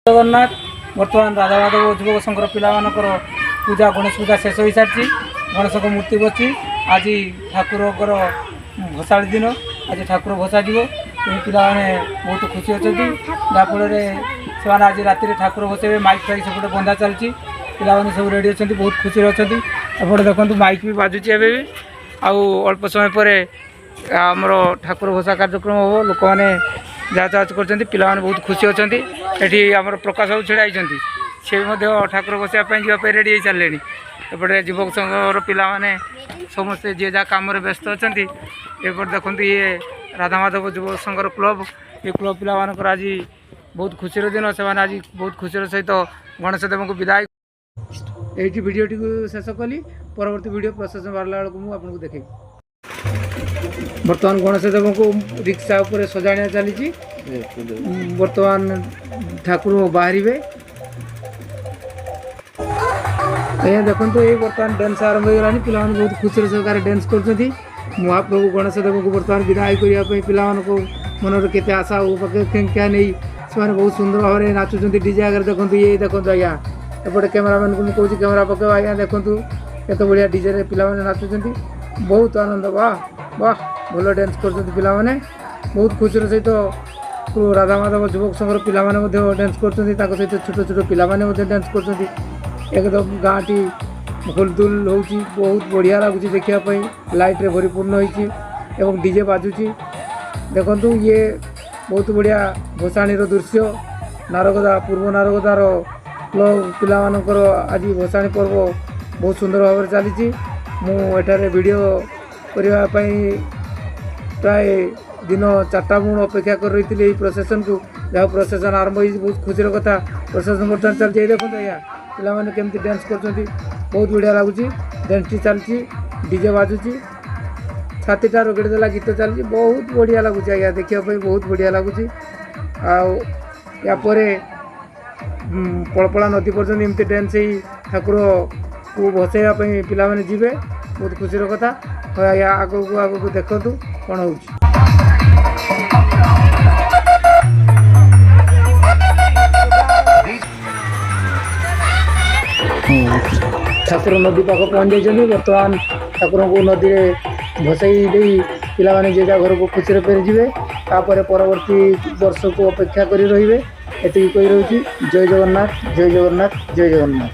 जगन्नाथ बर्तमान राधा माधव युवक संघर पिलामानकर पूजा गणेश पूजा शेष हो सारी गणेश को मूर्ति बची आज ठाकुर भसाड़ी दिन आज ठाकुर भसाजी पिलाने बहुत खुशी अच्छा जहाँफल से आज राति ठाकुर भसेबे माइक फाइक सेपटे बंधा चलती पिलाने सब रेडी अच्छा बहुत खुशी अच्छा एपटे देखो माइक भी बाजुची एवं भी अल्प समय पर आमर ठाकुर भसा कार्यक्रम हम लोक मैंने जाँच कर पिलाने बहुत खुशी अच्छा ये आम प्रकाश बाबू छड़ा सी ठाकुर बसापी जावाई रेडी हो सारे एपटे युवक संघर पिलाने समस्ते जी जहाँ कम व्यस्त अच्छा एपटे देखो ये राधा माधव युवक संघर क्लब ये क्लब पिलाकर आज बहुत खुशी दिन से आज बहुत खुशी सहित गणेश देव को विदाय ये भिडटी को शेष कली परवर्ती वीडियो प्रसेसन बाहरला बेलू मुझे देखे बर्तमान गणेश देव को रिक्शा उपर सजाणिया चली बर्तमान ठाकुर बाहर देखो ये बर्तमान डांस आरंभ होगा पिला बहुत खुशी सहकार डांस कर महाप्रभु गणेश देव को बर्तमान विदाय करने पिला मन के आशा क्या नहीं से बहुत सुंदर भाव में नाचुं डीजे आगे देखो ये देखो आज्ञा एपटे कैमेरामैन को मुझे कैमेरा पकेब आज्ञा देखूँ केत बढ़िया डीजे पे नाचुं बहुत आनंद वाह वाह भल डांस कर पिलाने बहुत खुशी सहित राधा माधव युवक संघर पिलाने डांस कर सहित छोट छोट पिलाने डांस कर एकदम गाँ टी हुलदुल हो बहुत बढ़िया लगुच देखापी लाइट रे भरीपूर्ण हो डीजे बाजुची देखु ये बहुत बढ़िया भसाणी दृश्य नारगदा पूर्व नारगदार क्लब पिलामानकर आज भसाणी पर्व बहुत सुंदर भाव में चली मुझे वीडियो करने प्राय दिन 4टा मुझे अपेक्षा कर रही थी प्रोसेसन को जहाँ प्रोसेसन आरंभ हो बहुत खुशी कथा प्रोसेसन बर्तमान चलती देखो आज्ञा पिलाने केमती डांस कर बहुत बढ़िया लगुच डांस टी चलती डीजे बाजुची छातीटा रगड़ी देला गीत चलती बहुत बढ़िया लगुच आज्ञा देखापी बहुत बढ़िया लगुच यापर पड़पड़ा नदी पर्यटन एमती डांस ही ठाकुर को भसैवाई पिलाने जीवे बहुत खुशी कथा या आगू आगू देखु कौन हो ठाकुर नदी पाख पहुँच जाइए बर्तमान ठाकुर को नदी में भसई पिलाने जे घर को खुशी फेरीजे तापर परवर्ती वर्ष को अपेक्षा कर रे ये कही रही जय जगन्नाथ जय जगन्नाथ जय जगन्नाथ।